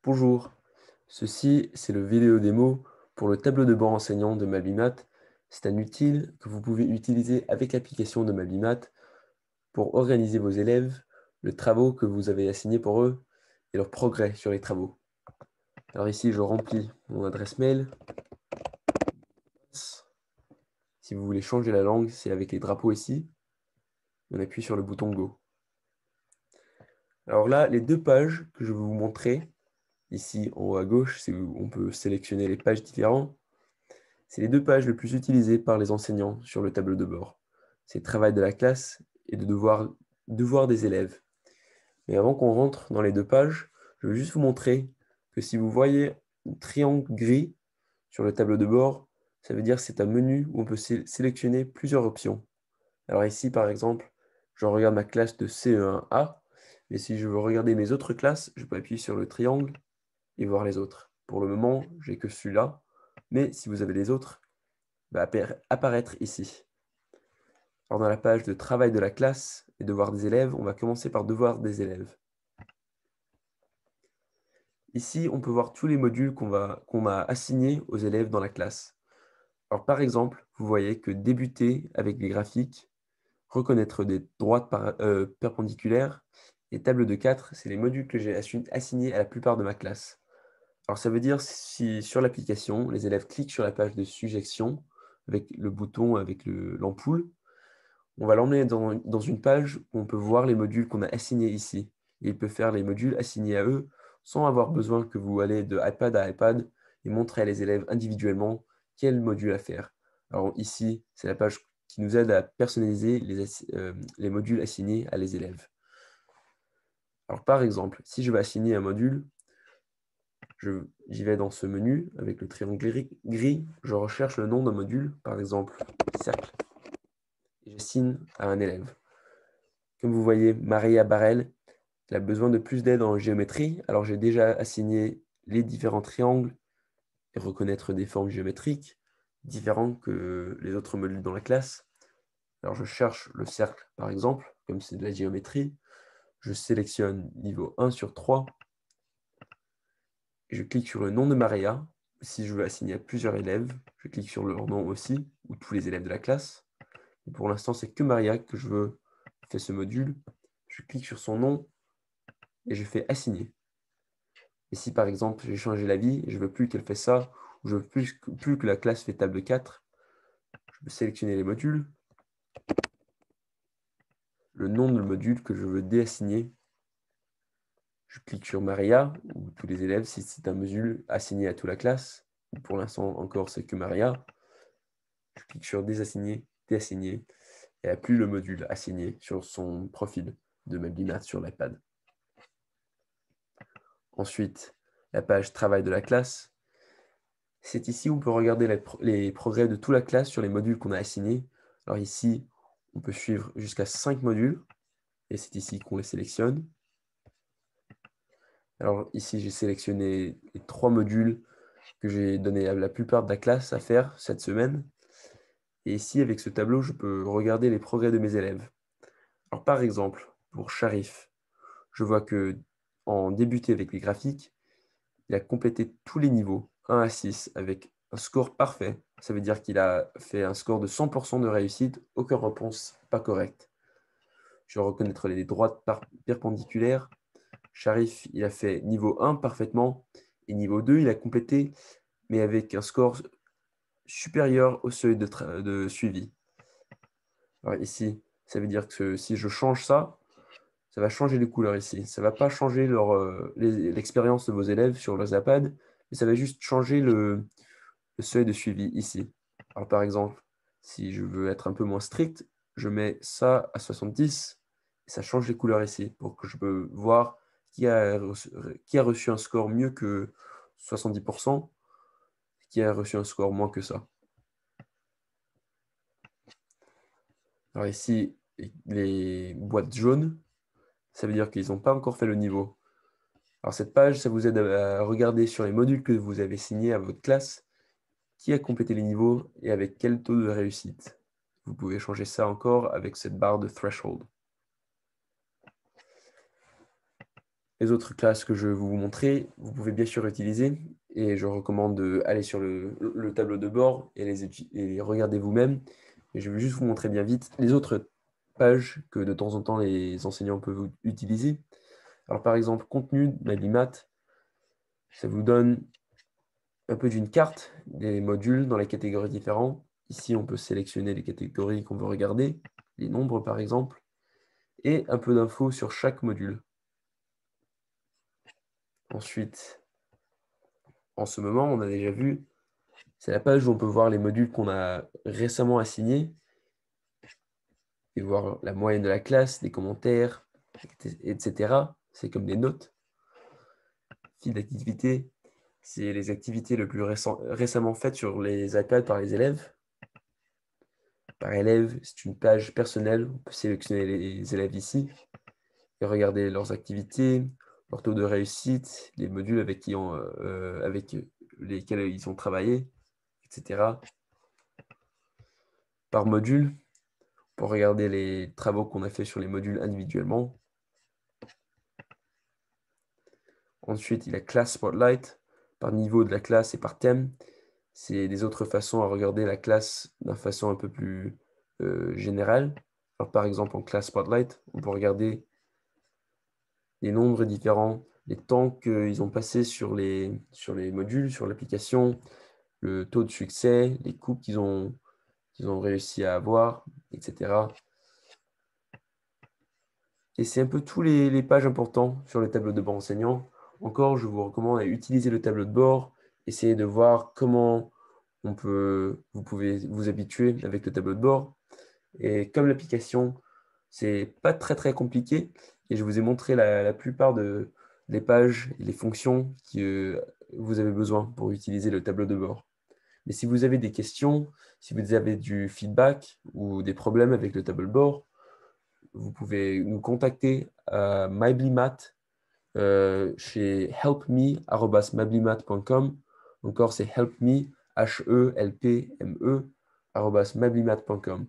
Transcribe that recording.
Bonjour, ceci c'est le vidéo démo pour le tableau de bord enseignant de Mabimat. C'est un outil que vous pouvez utiliser avec l'application de Mabimat pour organiser vos élèves, les travaux que vous avez assignés pour eux et leur progrès sur les travaux. Alors ici, je remplis mon adresse mail. Si vous voulez changer la langue, c'est avec les drapeaux ici. On appuie sur le bouton Go. Alors là, les deux pages que je vais vous montrer, ici en haut à gauche, on peut sélectionner les pages différentes. C'est les deux pages les plus utilisées par les enseignants sur le tableau de bord. C'est travail de la classe et de devoir des élèves. Mais avant qu'on rentre dans les deux pages, je vais juste vous montrer que si vous voyez un triangle gris sur le tableau de bord, ça veut dire que c'est un menu où on peut sélectionner plusieurs options. Alors ici, par exemple, je regarde ma classe de CE1A, mais si je veux regarder mes autres classes, je peux appuyer sur le triangle et voir les autres. Pour le moment, j'ai que celui-là, mais si vous avez les autres, va apparaître ici. Alors dans la page de travail de la classe et devoir des élèves, on va commencer par devoir des élèves. Ici, on peut voir tous les modules qu'on m'a assignés aux élèves dans la classe. Alors par exemple, vous voyez que débuter avec les graphiques, reconnaître des droites perpendiculaires et table de 4, c'est les modules que j'ai assignés à la plupart de ma classe. Alors ça veut dire si sur l'application, les élèves cliquent sur la page de suggestion avec le bouton avec l'ampoule, on va l'emmener dans une page où on peut voir les modules qu'on a assignés ici. Et il peut faire les modules assignés à eux sans avoir besoin que vous allez de iPad à iPad et montrer à les élèves individuellement quel module à faire. Alors ici, c'est la page qui nous aide à personnaliser les modules assignés à les élèves. Alors par exemple, si je veux assigner un module, j'y vais dans ce menu avec le triangle gris, je recherche le nom d'un module, par exemple cercle, et j'assigne à un élève. Comme vous voyez, Maria Barrel, elle a besoin de plus d'aide en géométrie, alors j'ai déjà assigné les différents triangles et reconnaître des formes géométriques différentes que les autres modules dans la classe. Alors je cherche le cercle, par exemple, comme c'est de la géométrie. Je sélectionne niveau 1 sur 3. Je clique sur le nom de Maria. Si je veux assigner à plusieurs élèves, je clique sur leur nom aussi, ou tous les élèves de la classe. Et pour l'instant, c'est que Maria que je veux faire ce module. Je clique sur son nom et je fais assigner. Et si par exemple j'ai changé l'avis et je ne veux plus qu'elle fasse ça, ou je ne veux plus que la classe fait table 4, je peux sélectionner les modules, le nom de module que je veux déassigner. Je clique sur Maria, ou tous les élèves, si c'est un module assigné à toute la classe. Pour l'instant encore, c'est que Maria. Je clique sur désassigner, déassigner, et elle n'a plus le module assigné sur son profil de Mablimat sur l'iPad. Ensuite, la page travail de la classe. C'est ici où on peut regarder les progrès de toute la classe sur les modules qu'on a assignés. Alors ici, on peut suivre jusqu'à 5 modules, et c'est ici qu'on les sélectionne. Alors ici, j'ai sélectionné les 3 modules que j'ai donné à la plupart de la classe à faire cette semaine. Et ici, avec ce tableau, je peux regarder les progrès de mes élèves. Alors par exemple, pour Sharif, je vois que en débuté avec les graphiques, il a complété tous les niveaux, 1 à 6, avec un score parfait. Ça veut dire qu'il a fait un score de 100% de réussite, aucune réponse pas correcte. Je vais reconnaître les droites perpendiculaires. Sharif, il a fait niveau 1 parfaitement, et niveau 2, il a complété, mais avec un score supérieur au seuil de suivi. Alors ici, ça veut dire que si je change ça, ça va changer les couleurs ici. Ça ne va pas changer l'expérience de vos élèves sur leurs iPads, mais ça va juste changer le seuil de suivi ici. Alors par exemple, si je veux être un peu moins strict, je mets ça à 70 et ça change les couleurs ici pour que je peux voir qui a reçu un score mieux que 70%, qui a reçu un score moins que ça. Alors ici, les boîtes jaunes, ça veut dire qu'ils n'ont pas encore fait le niveau. Alors cette page, ça vous aide à regarder sur les modules que vous avez signés à votre classe, qui a complété les niveaux et avec quel taux de réussite. Vous pouvez changer ça encore avec cette barre de threshold. Les autres classes que je vais vous montrer, vous pouvez bien sûr utiliser et je recommande d'aller sur le tableau de bord et les regarder vous-même. Et je vais juste vous montrer bien vite les autres pages que de temps en temps les enseignants peuvent utiliser. Alors par exemple, contenu MathBimat, ça vous donne un peu d'une carte des modules dans les catégories différentes. Ici, on peut sélectionner les catégories qu'on veut regarder, les nombres par exemple, et un peu d'infos sur chaque module. Ensuite, en ce moment, on a déjà vu, c'est la page où on peut voir les modules qu'on a récemment assignés et voir la moyenne de la classe, les commentaires, etc. C'est comme des notes. Fil d'activité, c'est les activités les plus récemment faites sur les iPads par les élèves. Par élève, c'est une page personnelle. On peut sélectionner les élèves ici et regarder leurs activités, leur taux de réussite, les modules avec lesquels ils ont travaillé, etc. Par module, pour regarder les travaux qu'on a fait sur les modules individuellement. Ensuite, il y a Class Spotlight, par niveau de la classe et par thème. C'est des autres façons à regarder la classe d'une façon un peu plus générale. Alors, par exemple, en Class Spotlight, on peut regarder les nombres différents, les temps qu'ils ont passé sur les modules, sur l'application, le taux de succès, les coupes qu'ils ont réussi à avoir, etc. Et c'est un peu tous les pages importants sur le tableau de bord enseignant. Encore, je vous recommande d'utiliser le tableau de bord, essayer de voir comment vous pouvez vous habituer avec le tableau de bord. Et comme l'application, c'est pas très compliqué, et je vous ai montré la plupart des pages et les fonctions que vous avez besoin pour utiliser le tableau de bord. Mais si vous avez des questions, si vous avez du feedback ou des problèmes avec le tableau de bord, vous pouvez nous contacter à MyBlimat chez helpme@mablimat.com. Encore, c'est helpme, helpme, @mablimat.com.